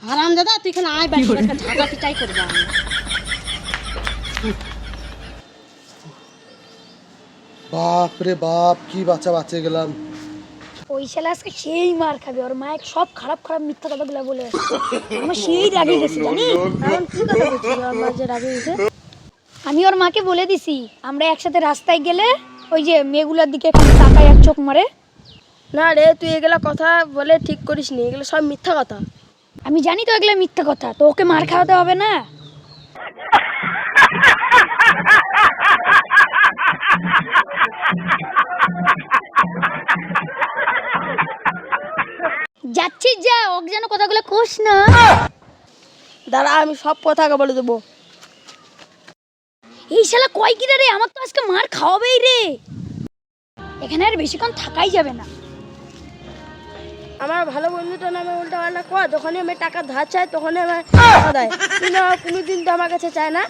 হারাম দাদা তুই এখানে আয় বাড়ি একটা ঝাঁটা পিটাই করবো আমি। বাপ রে বাপ, কি বাচ্চা বাঁচিয়ে গেলাম। ওই শালা আজকে সেই মার খাবে, ওর মায়ের সব খারাপ খারাপ মিথ্যা কথাগুলো বলে আসছে। আমার সেই রাগে গেছে জানি। কারণ কি কথা বলছিস ওর মা যে রাগে গেছে? আমি ওর মাকে বলে দিছি আমরা একসাথে রাস্তায় গেলে ওই যে মেয়েগুলোর দিকে খালি তাকায় এক চোখ মারে। না রে, তুই এগুলা কথা বলে ঠিক করিস নি, এগুলো সব মিথ্যা কথা। আমি জানি তো এগুলো মিথ্যা কথা, তো ওকে মার খাওয়াতে হবে না? যাচ্ছিস যা, ওকে যেন কথাগুলো কোস না। দাঁড়া আমি সব কথা বলে দেবো। এই শালা কয় কিরা রে, আমার তো আজকে মার খাওয়াবেই রে। এখানে আর বেশিক্ষণ থাকাই যাবে না। আমার ভালো বন্ধুটার নামে উল্টা পাল্টা কর, যখনই আমি টাকা ধার চাই তখনই আমার টাকা দেয়, কিন্তু কোনোদিন তো আমার কাছে চায় না।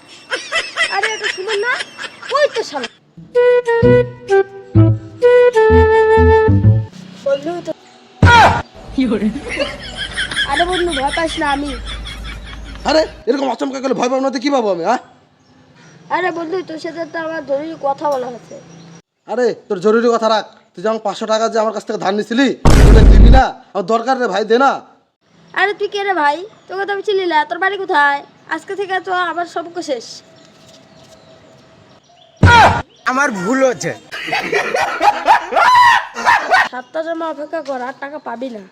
আরে এটা শুনুন না, ওই তো শালা বন্ধু তো। আরে বন্ধু ভয় পাস না আমি। আরে এরকম আচমকা গেলে ভয় পাবো না তো কি পাবো আমি? আরে বন্ধু তোর সাথে তো আমার জরুরি কথা বলা হচ্ছে। আরে তোর জরুরি কথা রাখ। তুই যেমন 500 টাকা যে আমার কাছ থেকে ধার নিছিলি ওটা দিবি না? আমার দরকার রে ভাই, দে না। আরে তুই কে রে ভাই? তোকে তো আমি চিনি না, তোর বাড়ি কোথায়? আজকে থেকে তো আমার সম্পর্ক শেষ। আমার ভুল হচ্ছে। 7টা জমা অপেক্ষা কর, আর টাকা পাবি না।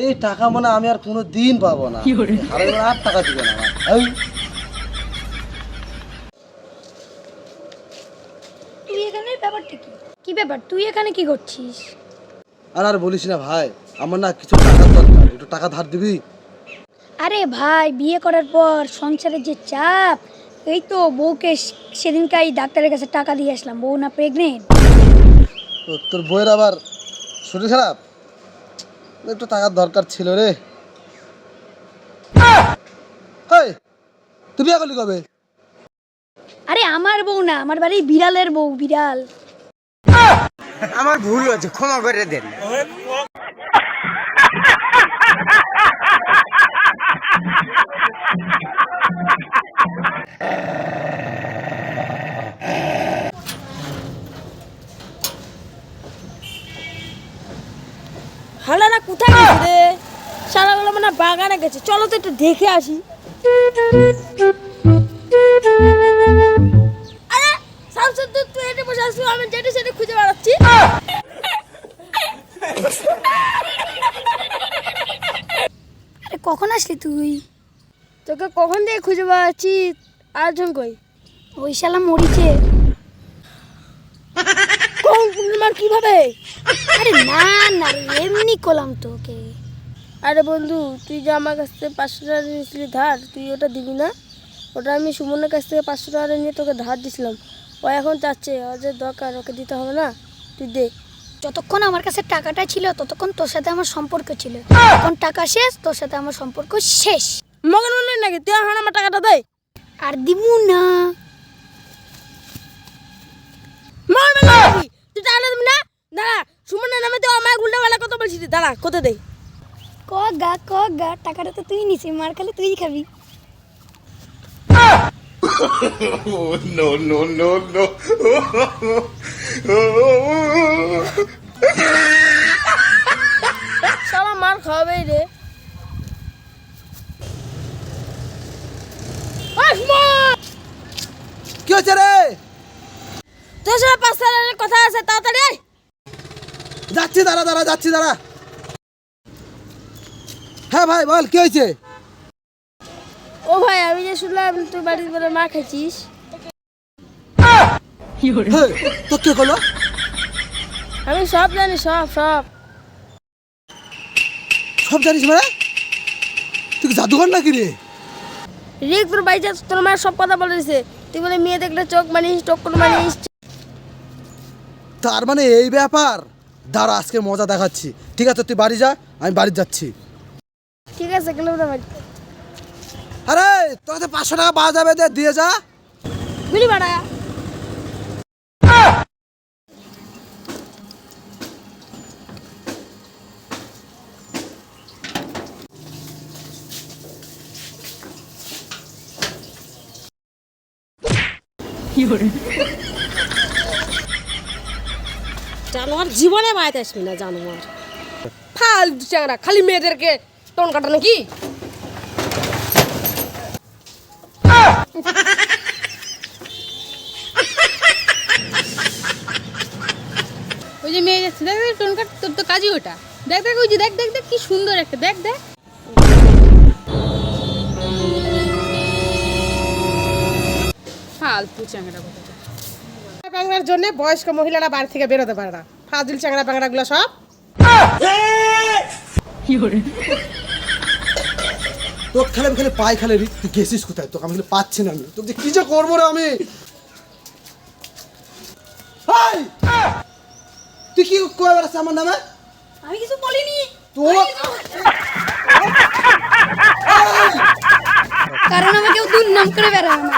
এই টাকা মানে আমি আর কোনো দিন পাবো না। হারাই আর টাকা দিবে না আমার। এই, তুই এখানে ব্যাপারটা কি? কি ব্যাপার, তুই এখানে কি করছিস? আর বলিস না ভাই, আমার না কিছু টাকার দরকার, একটু টাকা ধার দিবি? আরে ভাই, বিয়ে করার পর সংসারের যে চাপ, এই তো বউকে সেদিনকাই ডাক্তারের কাছে টাকা দিয়ে আসলাম, বউ না প্রেগনেন্ট। তোর বউয়ের আবার শরীর খারাপ, একটু টাকার দরকার ছিল রে। এই, তুই বিয়ে করলি কবে? আরে আমার বউ না, আমার বাড়ির বিড়ালের বউ, বিড়াল। আমার ভুল হচ্ছে, ক্ষমা করে দেন। হালারা কোথায় গেছে রে? শালাগুলো মানে বাগানে গেছে, চলো তো একটু দেখে আসি। আরে শামসুদ্দিন তুই এনে বসে আসছিস, আমি যেটা সেটা খুঁজে বেড়াচ্ছি। আরে কখন আসলি তুই? তোকে কখন থেকে খুঁজে বেড়াচ্ছি, আরেকজন কই? ওই শালা মরিছে। কোন পূর্ণিমার কিভাবে? আরে না না রে, এমনি করলাম তোকে। আরে বন্ধু তুই যে আমার কাছ থেকে 500 টাকা নিয়েছিলি ধার, তুই ওটা দিবি না? ওটা আমি সুমনের কাছ থেকে 500 টাকা নিয়ে তোকে ধার দিছিলাম। ও এখন চাচ্ছে, ওর যে দরকার, ওকে দিতে হবে না? তুই দে। যতক্ষণ আমার কাছে টাকাটা ছিল ততক্ষণ তোর সাথে আমার সম্পর্ক ছিল, এখন টাকা শেষ, তোর সাথে আমার সম্পর্ক শেষ। মগন বললেন নাকি তুই এখন আমার টাকাটা দে? আর দিমু না। মগন বললেন নাকি তুই টাকাটা দিবি না? দাঁড়া, সুমনের নামে তো আমার উল্টাপাল্টা কথা বলছিস, দাঁড়া কত দে। ক গা, টাকাটা তো তুই নিছিস, মার খালি তুই খাবি। No, no, no, no. শালা মার খাওয়াবেই রে। কি হচ্ছে রে? তোর সাথে 5 টাকার কথা আছে, তাড়াতাড়ি আয়। যাচ্ছি, দাঁড়া যাচ্ছি, দাঁড়া। হ্যাঁ ভাই বল, কি হয়েছে? ও ভাই, আমি যে শুনলাম তুই বাড়িতে বলে মা খাইছিস। তো কে করলো? আমি সব জানি, সব সব সব জানিস মানে? তুই কি জাদুঘর নাকি রে? রিক তোর বাড়ি যা, তোর মা সব কথা বলে দিছে। তুই বলে মেয়ে দেখলে চোখ মানিস, টোকন মানিস। তার মানে এই ব্যাপার। দাঁড়া, আজকে মজা দেখাচ্ছি। ঠিক আছে তুই বাড়ি যা, আমি বাড়ি যাচ্ছি। ঠিক আছে, গেলাম না বাড়ি। আরে তোকে 500 টাকা পাওয়া যাবে, দিয়ে যা। বুঝি বাড়া। জানোয়ার জীবনে বাড়িতে আসবি না জানোয়ার ফালতু চ্যাংরা খালি মেয়েদেরকে টোন কাটা নাকি ওই যে মেয়ে যাচ্ছে দেখ দেখ টোন কাট তোর তো কাজই ওটা দেখ দেখ ওই যে দেখ দেখ দেখ কি সুন্দর একটা দেখ দেখ ফালতু চ্যাংরা কথা বাংলার জন্য বয়স্ক মহিলারা বাড়ি থেকে বেরোতে পারে না ফাজিল চ্যাংড়া বাংলাগুলো সব তোর খেলে আমি খালি পাই খেলে তুই গেছিস কোথায় তোকে আমি খালি পাচ্ছি না আমি তোকে কি যে করবো রে আমি হাই! তুই কি কয়ে বেড়াচ্ছিস আমার নামে আমি কিছু বলিনি তোর কারণ আমি কেউ দুর্নাম করে বেড়ায় না